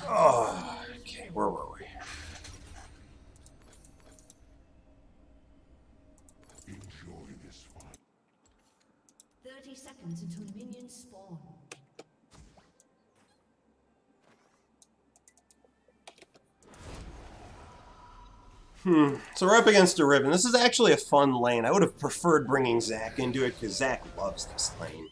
Oh, okay, where were we? Enjoy this one. 30 seconds until minions spawn. So we're up against a Riven. This is actually a fun lane. I would have preferred bringing Zach into it because Zach loves this lane.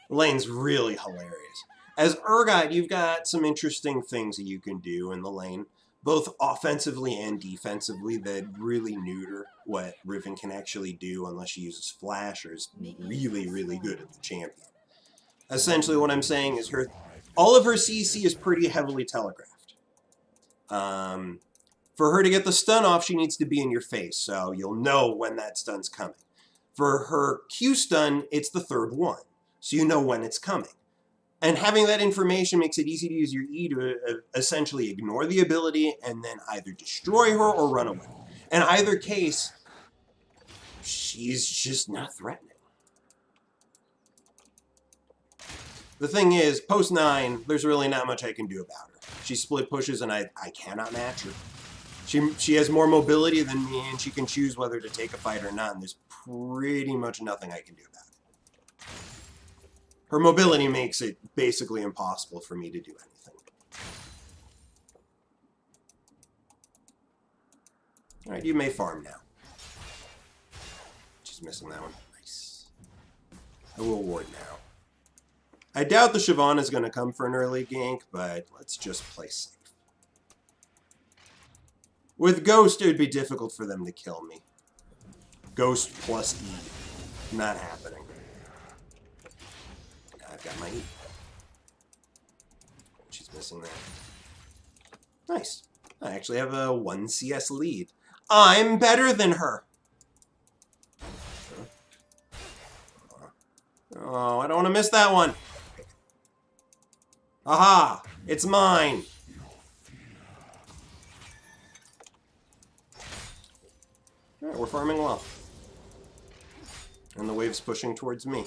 The lane's really hilarious. As Urgot, you've got some interesting things that you can do in the lane, both offensively and defensively, that really neuter what Riven can actually do unless she uses Flash or is really, really good at the champion. Essentially what I'm saying is all of her CC is pretty heavily telegraphed. For her to get the stun off, she needs to be in your face, so you'll know when that stun's coming. For her Q stun, it's the third one, so you know when it's coming. And having that information makes it easy to use your E to essentially ignore the ability and then either destroy her or run away. In either case, she's just not threatening. The thing is, post 9, there's really not much I can do about her. She split pushes and I cannot match her. She has more mobility than me, and she can choose whether to take a fight or not, and there's pretty much nothing I can do about it. Her mobility makes it basically impossible for me to do anything. Alright, you may farm now. She's missing that one. Nice. I will ward now. I doubt the Siobhan is going to come for an early gank, but let's just play safe. With Ghost, it would be difficult for them to kill me. Ghost plus E. Not happening. I've got my E. She's missing that. Nice. I actually have a 1 CS lead. I'm better than her! Oh, I don't want to miss that one. Aha! It's mine! Alright, we're farming well. And the wave's pushing towards me.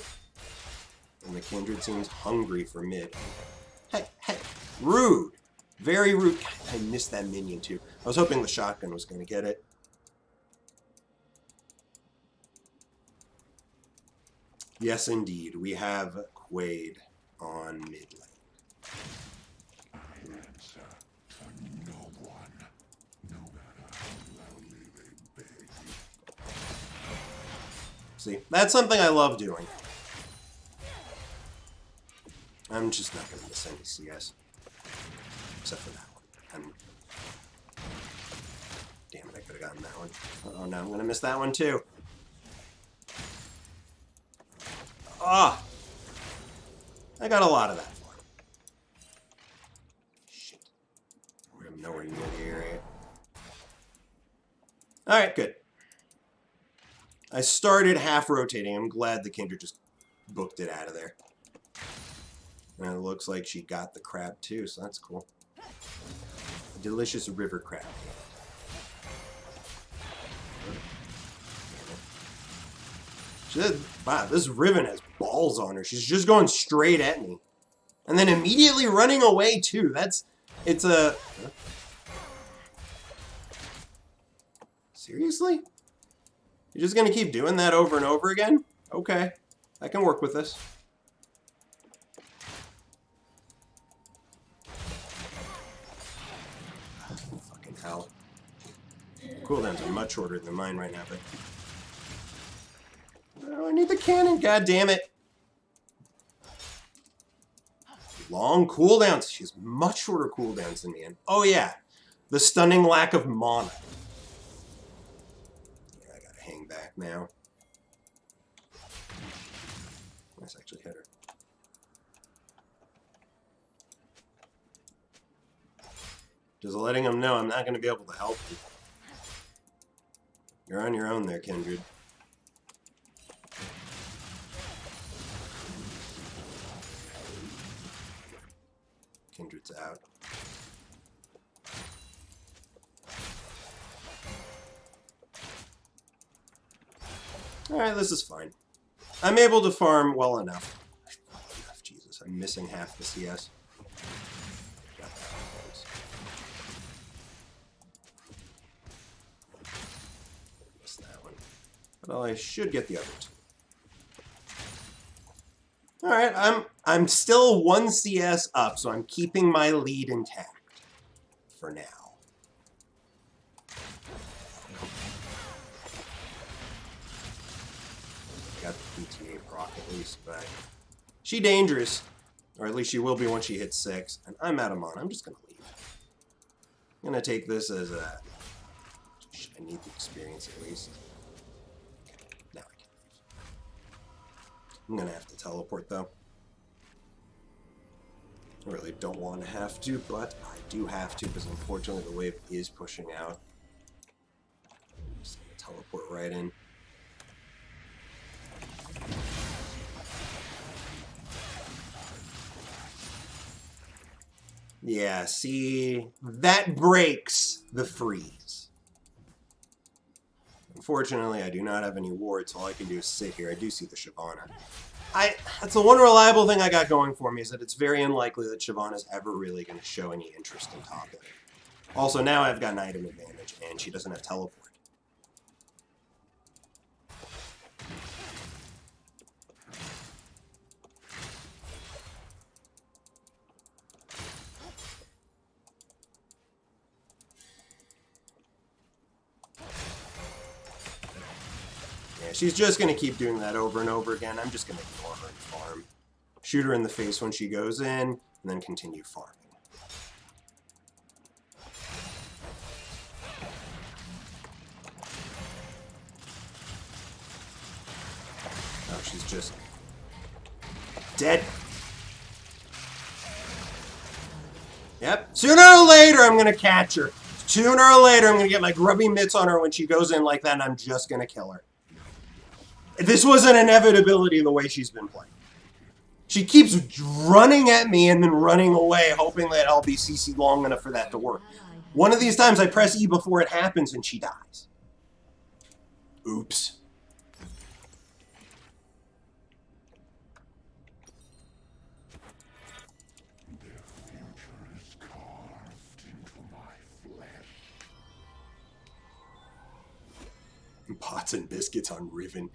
And the Kindred seems hungry for mid. Hey, hey! Rude! Very rude. I missed that minion too. I was hoping the shotgun was going to get it. Yes, indeed. We have Quaid on mid lane. See, that's something I love doing. I'm just not going to miss any CS. Except for that one. Damn it, I could have gotten that one. Oh no, I'm going to miss that one too. Ah! I got a lot of that for him. Shit. We're nowhere near the area. Alright, good. I started half rotating. I'm glad the Kindred just booked it out of there. And it looks like she got the crab too, so that's cool. A delicious river crab. She said, wow, this Riven has balls on her. She's just going straight at me. And then immediately running away too. It's a... Seriously? You're just gonna keep doing that over and over again? Okay. I can work with this. Fucking hell. Cooldowns are much shorter than mine right now, but... Oh, I need the cannon, god damn it. Long cooldowns. She has much shorter cooldowns than me. And oh yeah, the stunning lack of mana. Yeah, I gotta hang back now. Let's actually hit her. Just letting them know I'm not going to be able to help you. You're on your own there, Kindred. Kindred's out. Alright, this is fine. I'm able to farm well enough. Jesus, I'm missing half the CS. But I should get the other two. Alright, I'm still 1 CS up, so I'm keeping my lead intact. For now. Got the PTA proc at least, but she dangerous. Or at least she will be once she hits 6. And I'm out of mana. I'm just gonna leave. I'm gonna take this as a... I need the experience at least. Okay, now I can leave. I'm gonna have to teleport though. I really don't want to have to, but I do have to because unfortunately the wave is pushing out. I'm just gonna teleport right in. Yeah, see, that breaks the freeze. Unfortunately, I do not have any wards, so all I can do is sit here. I do see the Shyvana. That's the one reliable thing I got going for me, is that it's very unlikely that Shyvana's ever really going to show any interest in top lane. Also, now I've got an item advantage, and she doesn't have teleport. She's just going to keep doing that over and over again. I'm just going to ignore her and farm. Shoot her in the face when she goes in, and then continue farming. Oh, she's just dead. Yep. Sooner or later, I'm going to catch her. Sooner or later, I'm going to get my grubby mitts on her when she goes in like that, and I'm just going to kill her. This was an inevitability the way she's been playing. She keeps running at me and then running away, hoping that I'll be CC'd long enough for that to work. One of these times I press E before it happens and she dies. Oops. Pots and biscuits on Riven.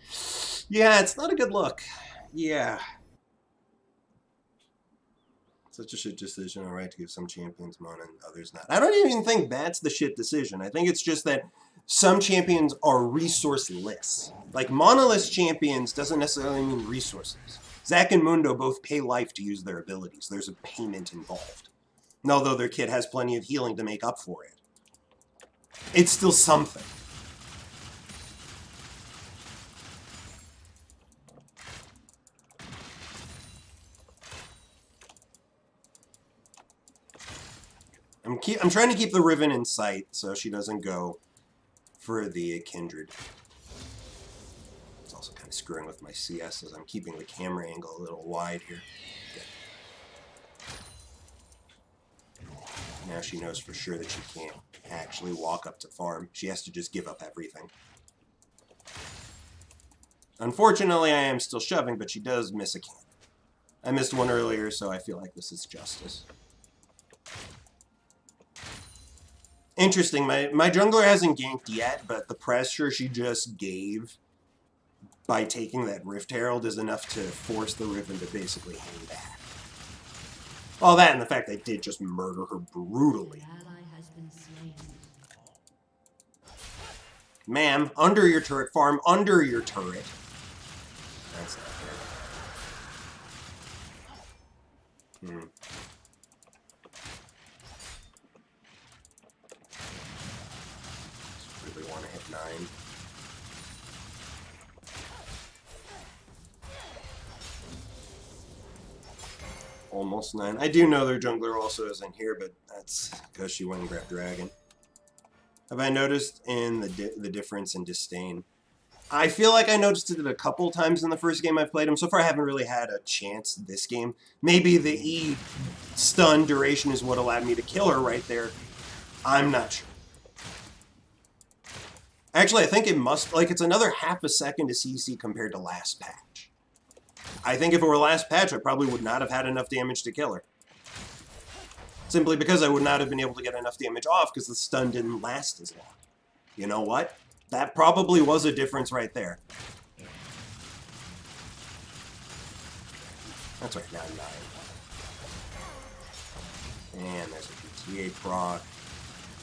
Yeah, it's not a good look. Yeah. Such a shit decision, alright, to give some champions mana and others not. I don't even think that's the shit decision. I think it's just that some champions are resourceless. Like, mana-less champions doesn't necessarily mean resources. Zac and Mundo both pay life to use their abilities. There's a payment involved. And although their kit has plenty of healing to make up for it, it's still something. I'm trying to keep the Riven in sight so she doesn't go for the Kindred. It's also kind of screwing with my CS as I'm keeping the camera angle a little wide here. Okay. Now she knows for sure that she can't actually walk up to farm. She has to just give up everything. Unfortunately, I am still shoving, but she does miss a cannon. I missed one earlier, so I feel like this is justice. Interesting, my jungler hasn't ganked yet, but the pressure she just gave by taking that Rift Herald is enough to force the Riven to basically hang back. All that and the fact they did just murder her brutally. Ma'am, under your turret farm, under your turret. That's not fair. Really want to hit 9. Almost 9. I do know their jungler also isn't here, but that's because she went and grabbed Dragon. Have I noticed in the difference in disdain? I feel like I noticed it a couple times in the first game I've played him. So far I haven't really had a chance this game. Maybe the E stun duration is what allowed me to kill her right there. I'm not sure. Actually, I think it must, like, it's another half a second to CC compared to last patch. I think if it were last patch, I probably would not have had enough damage to kill her. Simply because I would not have been able to get enough damage off because the stun didn't last as long. You know what? That probably was a difference right there. That's right, now 9. And there's a PTA proc.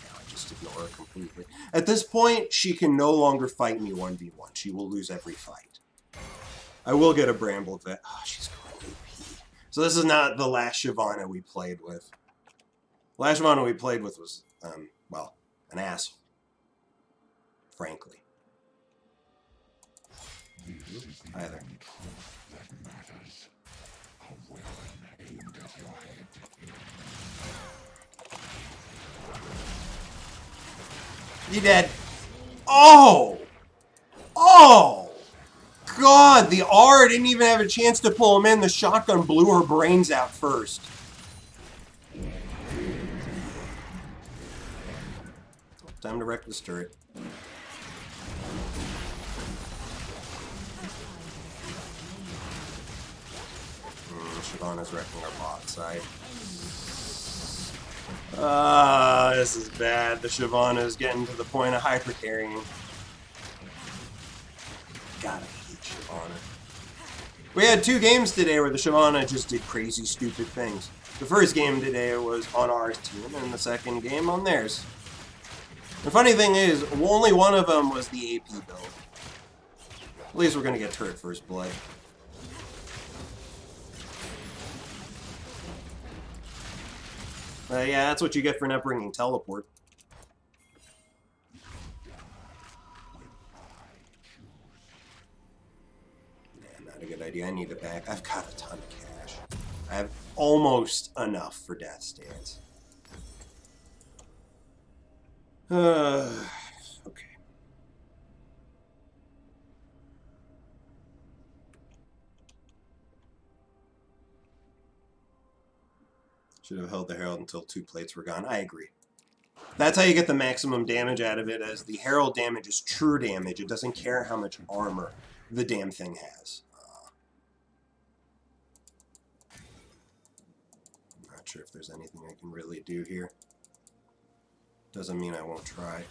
Now I just ignore her completely. At this point, she can no longer fight me 1v1. She will lose every fight. I will get a Bramble Vet. Oh, she's going AP. So this is not the last Shyvana we played with. The last Shyvana we played with was, well, an asshole. Frankly. Either. You dead. Oh! Oh! God, the R didn't even have a chance to pull him in. The shotgun blew her brains out first. Time to wreck this turret. Shyvana's wrecking our bot side. This is bad. The Shyvana is getting to the point of hyper-carrying. God, I hate Shyvana. We had 2 games today where the Shyvana just did crazy, stupid things. The first game today was on our team, and the second game on theirs. The funny thing is, only one of them was the AP build. At least we're going to get turret first blood. Yeah, that's what you get for not bringing teleport. Nah, not a good idea. I need it back. I've got a ton of cash. I have almost enough for Death's Dance. Okay. Should have held the Herald until 2 plates were gone. I agree. That's how you get the maximum damage out of it, as the Herald damage is true damage. It doesn't care how much armor the damn thing has. I'm not sure if there's anything I can really do here. Doesn't mean I won't try.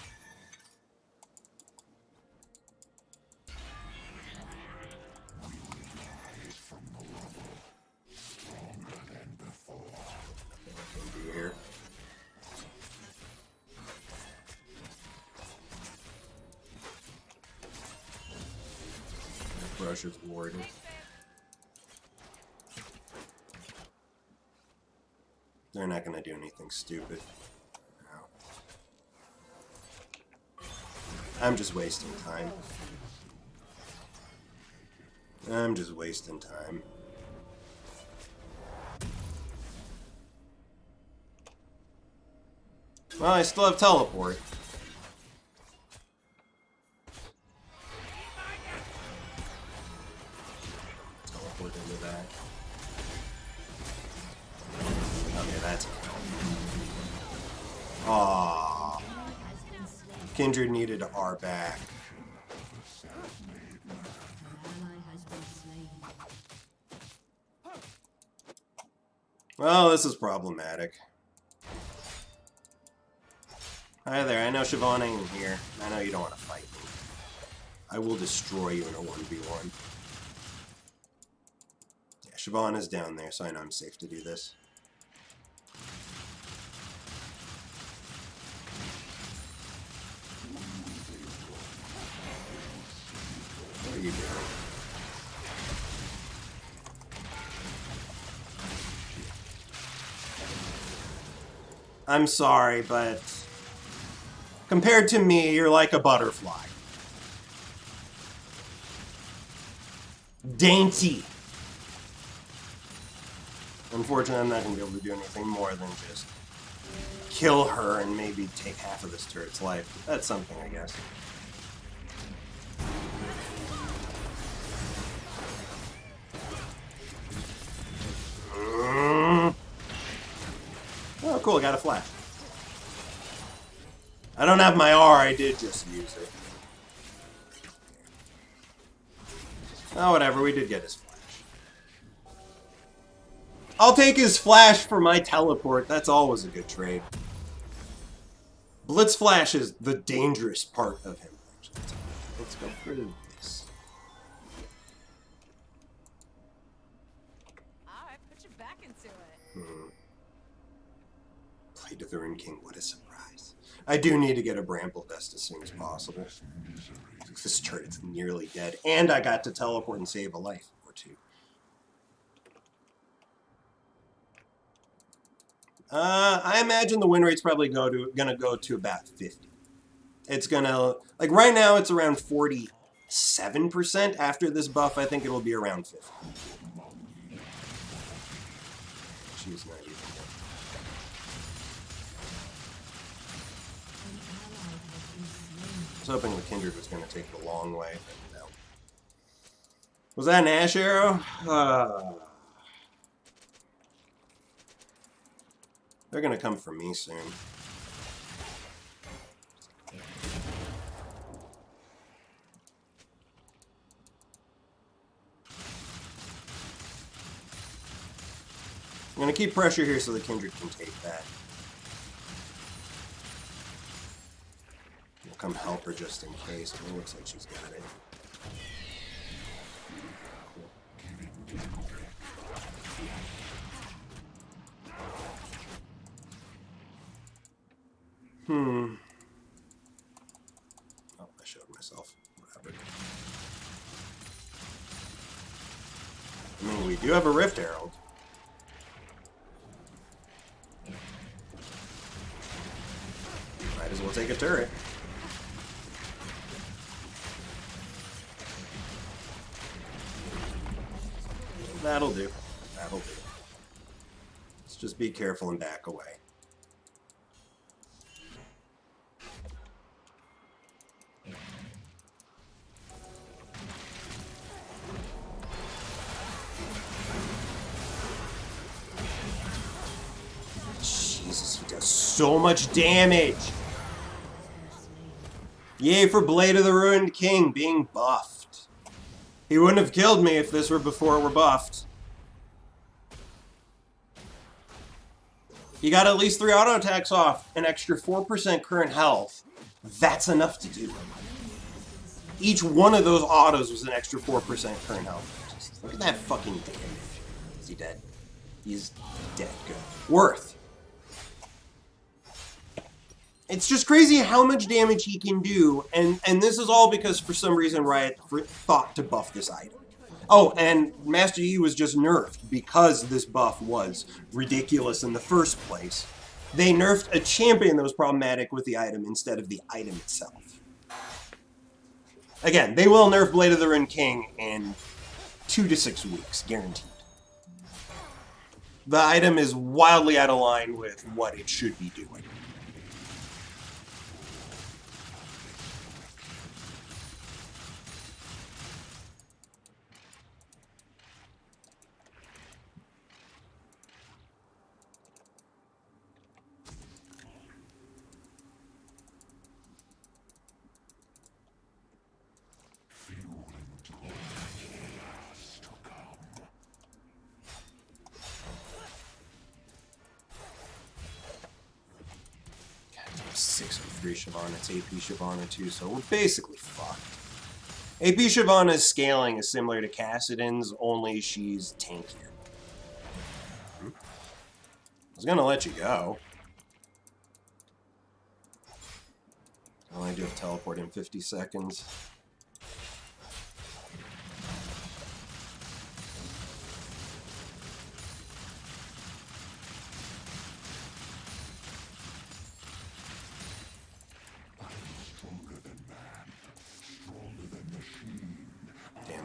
Brush is warded. They're not going to do anything stupid. No. I'm just wasting time. I'm just wasting time. Well, I still have teleport. Teleport into that. Okay, that's okay. Aww. Kindred needed R back. Well, this is problematic. Hi there, I know Shyvana ain't here. I know you don't want to fight me. I will destroy you in a 1v1. Yeah, Shyvana's down there, so I know I'm safe to do this. What are you doing? I'm sorry, but compared to me, you're like a butterfly. Dainty. Unfortunately, I'm not going to be able to do anything more than just kill her and maybe take half of this turret's life. But that's something, I guess. Oh, cool, I got a flash. I don't have my R, I did just use it. Oh, whatever, we did get his flash. I'll take his flash for my teleport, that's always a good trade. Blitz flash is the dangerous part of him, actually. Let's go for this. Alright, put your back into it. Blade of the Rune King, what a surprise. I do need to get a Bramble Vest as soon as possible. This turret's nearly dead, and I got to teleport and save a life or two. I imagine the win rate's probably gonna go to about 50. It's gonna, like right now it's around 47%. After this buff, I think it'll be around 50. She's not even dead. I was hoping the Kindred was gonna take the long way, but no. Was that an Ash arrow? They're gonna come for me soon. I'm gonna keep pressure here so the Kindred can take that. We'll come help her just in case, but it looks like she's got it. Oh, I showed myself. Whatever. I mean, we do have a Rift Herald. Might as well take a turret. That'll do. That'll do. Let's just be careful and back away. Jesus, he does so much damage! Yay for Blade of the Ruined King being buffed. He wouldn't have killed me if this were before we're buffed. He got at least 3 auto attacks off, an extra 4% current health. That's enough to do it. Each one of those autos was an extra 4% current health. Just look at that fucking damage. Is he dead? He's dead. Good. Worth. It's just crazy how much damage he can do, and this is all because for some reason Riot thought to buff this item. Oh, and Master Yi was just nerfed because this buff was ridiculous in the first place. They nerfed a champion that was problematic with the item instead of the item itself. Again, they will nerf Blade of the Ruined King in 2 to 6 weeks, guaranteed. The item is wildly out of line with what it should be doing. Shyvana, it's AP Shyvana too, so we're basically fucked. AP Shyvana's scaling is similar to Kassadin's, only she's tankier. I was gonna let you go. I only do have teleport in 50 seconds.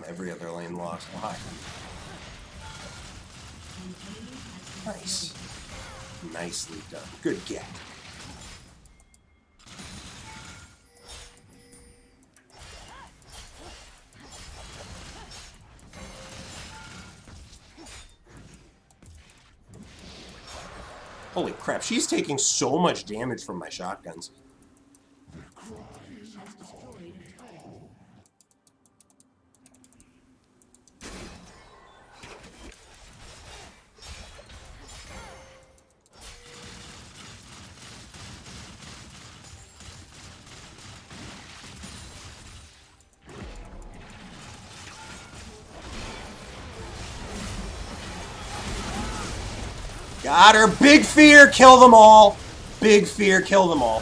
Every other lane lost. Why? Nice. Nicely done. Good get. Holy crap, she's taking so much damage from my shotguns. Got her. Big fear, kill them all. Big fear, kill them all.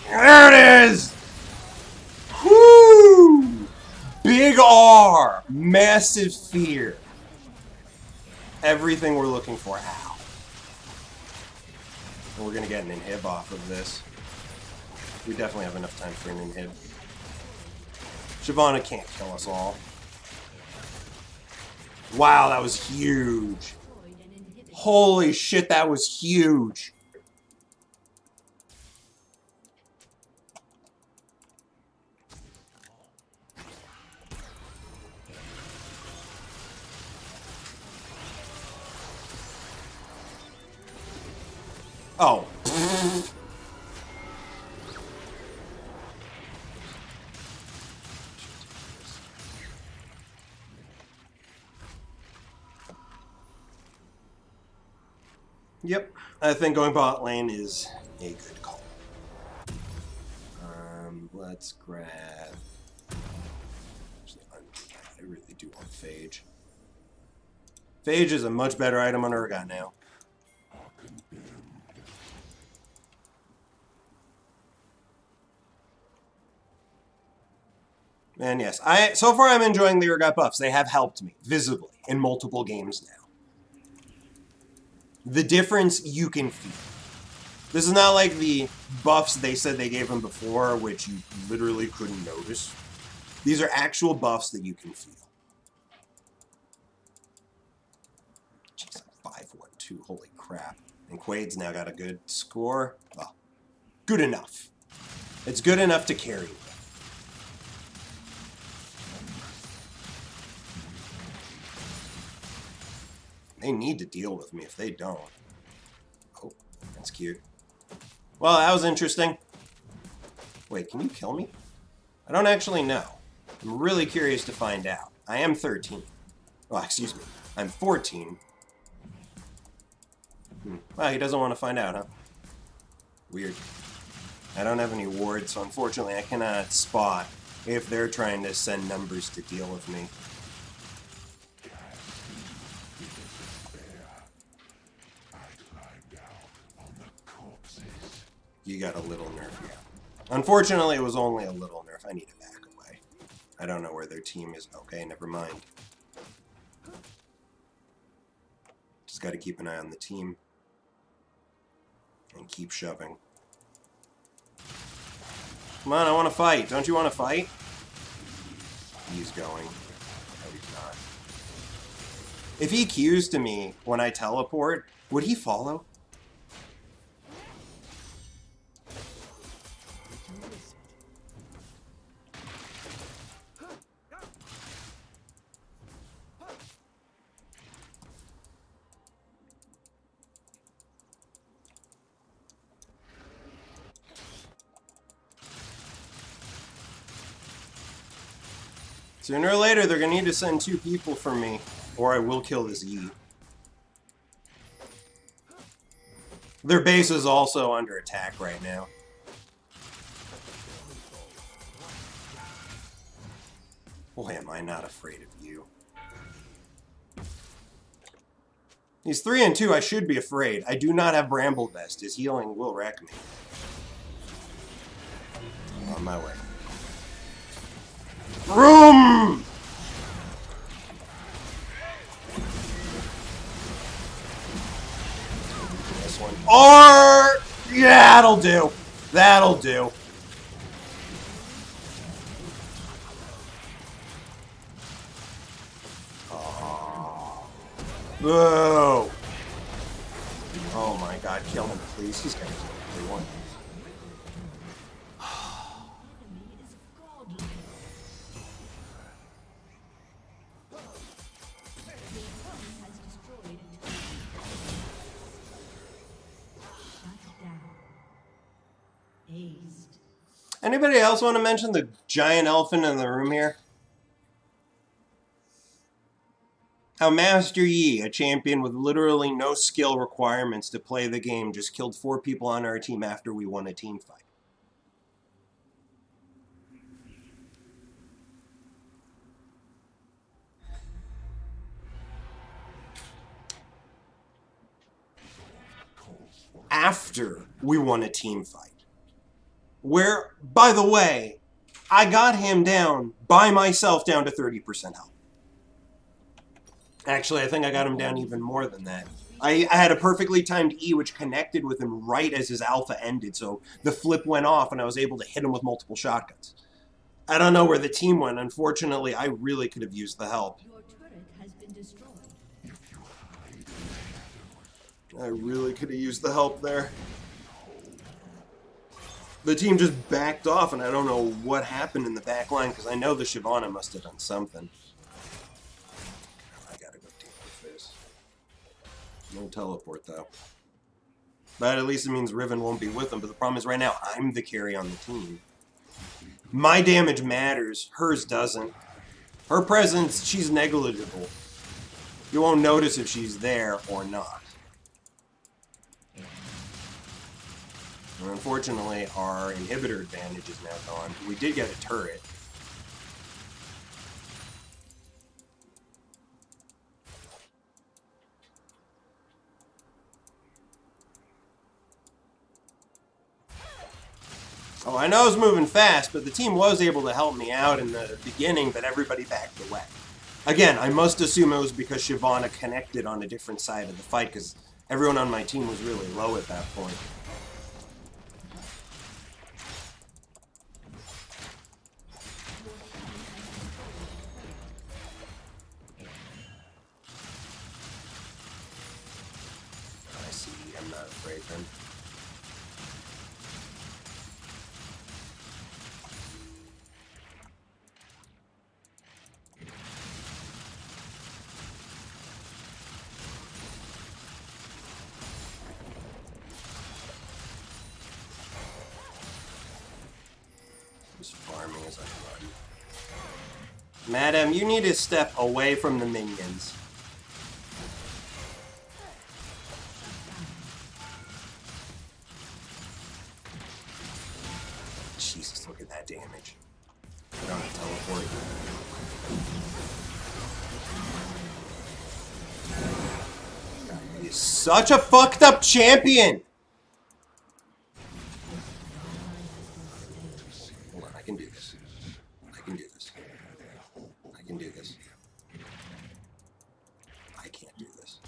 There it is! Whoo! Big R. Massive fear. Everything we're looking for. Ow. And we're gonna get an inhib off of this. We definitely have enough time for an inhib. Shyvana can't kill us all. Wow, that was huge. Holy shit, that was huge. Oh. Yep, I think going bot lane is a good call. Let's grab... Actually, I really do want Phage. Phage is a much better item on Urgot now. And yes, so far I'm enjoying the Urgot buffs. They have helped me, visibly, in multiple games now. The difference you can feel. This is not like the buffs they said they gave him before, which you literally couldn't notice. These are actual buffs that you can feel. Jeez, 5-1-2, holy crap. And Quaid's now got a good score. Well, good enough. It's good enough to carry me. They need to deal with me if they don't. Oh, that's cute. Well, that was interesting. Wait, can you kill me? I don't actually know. I'm really curious to find out. I am 13. Well, excuse me. I'm 14. Well, he doesn't want to find out, huh? Weird. I don't have any wards, so unfortunately I cannot spot if they're trying to send numbers to deal with me. You got a little nerf, yeah. Unfortunately, it was only a little nerf. I need to back away. I don't know where their team is. Okay, never mind. Just got to keep an eye on the team. And keep shoving. Come on, I want to fight. Don't you want to fight? He's going. No, he's not. If he Qs to me when I teleport, would he follow? Sooner or later, they're going to need to send 2 people for me, or I will kill this E. Their base is also under attack right now. Boy, am I not afraid of you. He's 3 and 2, I should be afraid. I do not have Bramble Vest. His healing will wreck me. I'm on my way. Room! This one. Or yeah, that'll do. That'll do. Oh. Boo! Oh my god, kill him, please. He's gonna kill everyone. Anybody else want to mention the giant elephant in the room here? How Master Yi, a champion with literally no skill requirements to play the game, just killed 4 people on our team after we won a team fight. after we won a team fight. Where, by the way, I got him down by myself down to 30% health. Actually, I think I got him down even more than that. I had a perfectly timed E which connected with him right as his alpha ended, so the flip went off and I was able to hit him with multiple shotguns. I don't know where the team went. Unfortunately, I really could have used the help. Your turret has been destroyed. I really could have used the help there. The team just backed off, and I don't know what happened in the back line, because I know the Shyvana must have done something. I gotta go deal with this. No teleport, though. But at least it means Riven won't be with them. But the problem is right now, I'm the carry on the team. My damage matters. Hers doesn't. Her presence, she's negligible. You won't notice if she's there or not. And unfortunately, our inhibitor advantage is now gone. We did get a turret. Oh, I know I was moving fast, but the team was able to help me out in the beginning, but everybody backed away. Again, I must assume it was because Shyvana connected on a different side of the fight, because everyone on my team was really low at that point. I see, I'm not afraid then. Just farming as I run. Madam, you need to step away from the minions. Jesus, look at that damage. I don't have teleport. God, he's such a fucked up champion! Hold on, I can do this. I can do this. I can do this. I can't do this.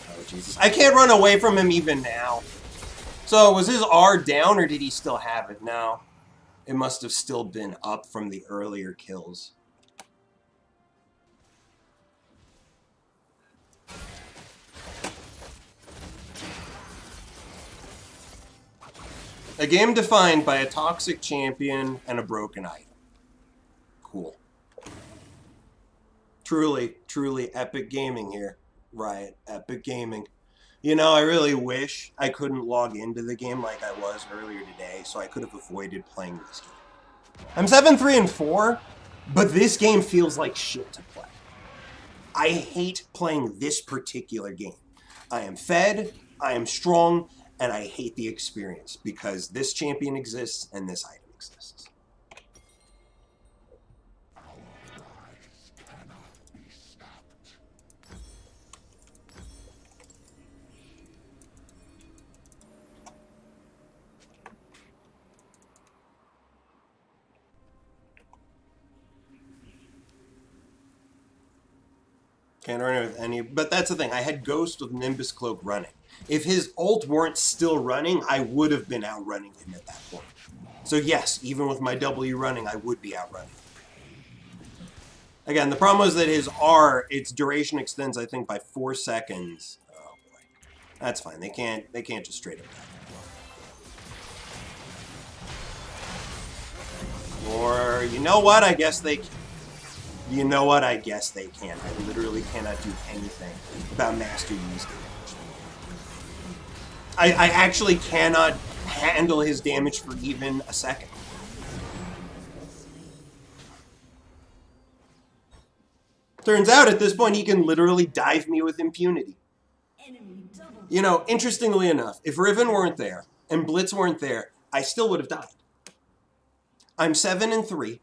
Oh, Jesus. I can't run away from him even now. So, was his R down or did he still have it? No. It must have still been up from the earlier kills. A game defined by a toxic champion and a broken item. Cool. Truly, truly epic gaming here. Riot, epic gaming. You know, I really wish I couldn't log into the game like I was earlier today, so I could have avoided playing this game. I'm 7-3-4, but this game feels like shit to play. I hate playing this particular game. I am fed, I am strong, and I hate the experience because this champion exists and this item exists. Our rise cannot be stopped. Can't run it with any, but that's the thing. I had Ghost with Nimbus Cloak running. If his ult weren't still running, I would have been outrunning him at that point. So yes, even with my W running, I would be outrunning. Again, the problem was that his R, its duration extends, I think, by 4 seconds. Oh boy, that's fine. They can't just straight up die. Or you know what? I guess they can. You know what? I guess they can. I literally cannot do anything about Master Yi's damage. I actually cannot handle his damage for even a second. Turns out at this point he can literally dive me with impunity. You know, interestingly enough, if Riven weren't there and Blitz weren't there, I still would have died. I'm 7-3.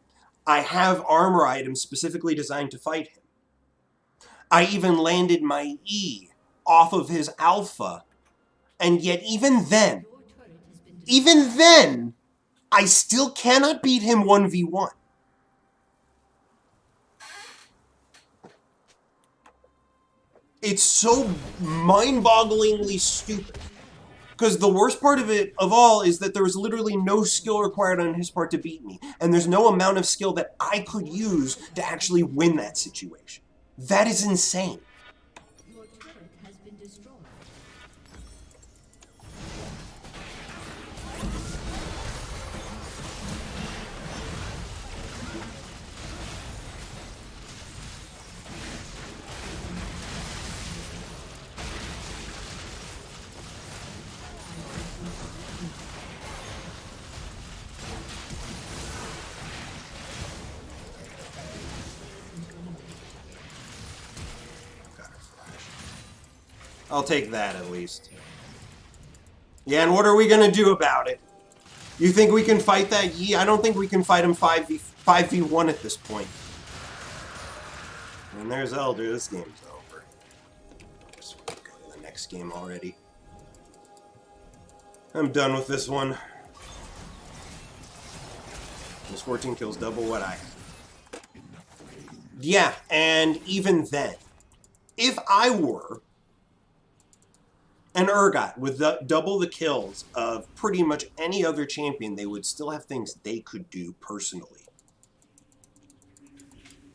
I have armor items specifically designed to fight him. I even landed my E off of his alpha. And yet even then, I still cannot beat him 1v1. It's so mind-bogglingly stupid. Because the worst part of it, of all, is that there was literally no skill required on his part to beat me. And there's no amount of skill that I could use to actually win that situation. That is insane. Your turret has been destroyed. I'll take that at least. Yeah, and what are we going to do about it? You think we can fight that Yi? I don't think we can fight him 5v1 at this point. And there's Elder. This game's over. Just want to go to the next game already. I'm done with this one. Those 14 kills, double what I have. Yeah, and even then, if I were an Urgot with double the kills of pretty much any other champion, they would still have things they could do personally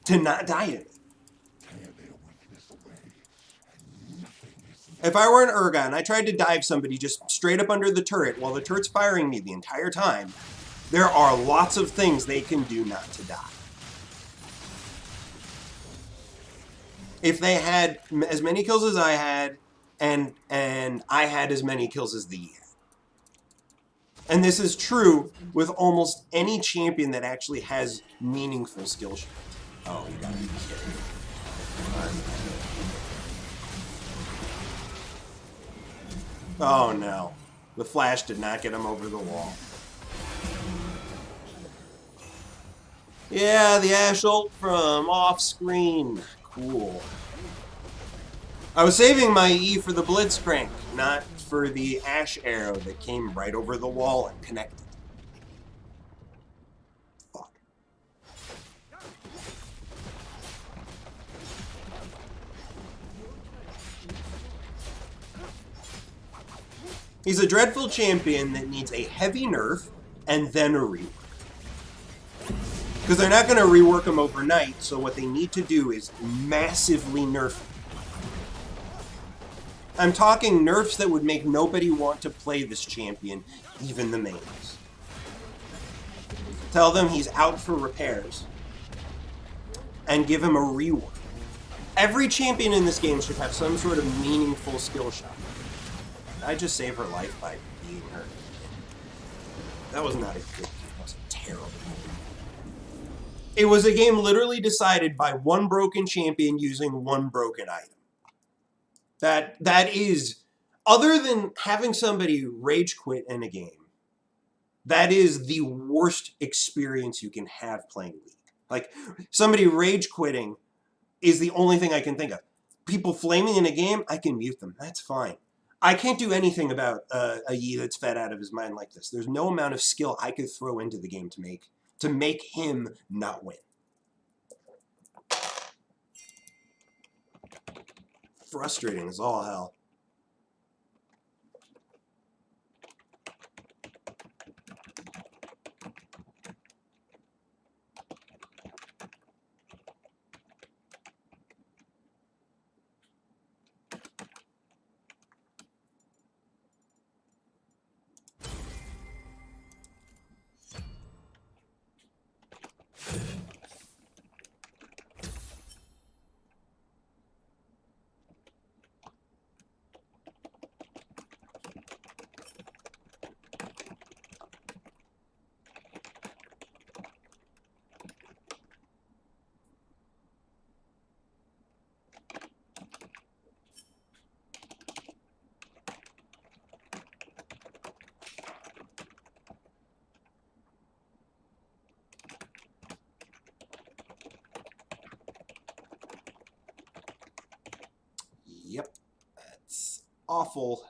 to not die to me. If I were an Urgot and I tried to dive somebody just straight up under the turret while the turret's firing me the entire time, there are lots of things they can do not to die. If they had as many kills as I had, and I had as many kills as the Yi had. And this is true with almost any champion that actually has meaningful skill shots. Oh, you gotta be kidding me. Oh no. The flash did not get him over the wall. Yeah, the Ashe ult from off screen. Cool. I was saving my E for the Blitzcrank, not for the Ashe arrow that came right over the wall and connected. Fuck. He's a dreadful champion that needs a heavy nerf and then a rework. Because they're not going to rework him overnight, so what they need to do is massively nerf him. I'm talking nerfs that would make nobody want to play this champion, even the mains. Tell them he's out for repairs, and give him a rework. Every champion in this game should have some sort of meaningful skill shot. I just saved her life by beating her. That was not a good game. That was a terrible game. It was a game literally decided by one broken champion using one broken item. That is, other than having somebody rage quit in a game, that is the worst experience you can have playing League. Like, somebody rage quitting is the only thing I can think of. People flaming in a game, I can mute them. That's fine. I can't do anything about a Yi that's fed out of his mind like this. There's no amount of skill I could throw into the game to make him not win. Frustrating as all hell. Yep. That's awful.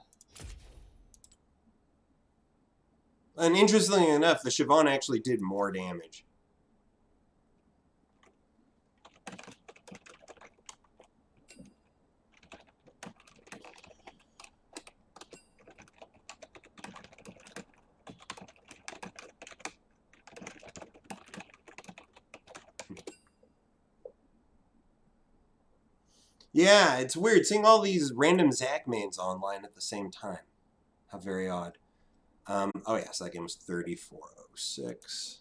And interestingly enough, the Siobhan actually did more damage. Yeah, it's weird seeing all these random Zac mains online at the same time. How very odd. Oh yeah, so that game was 3406.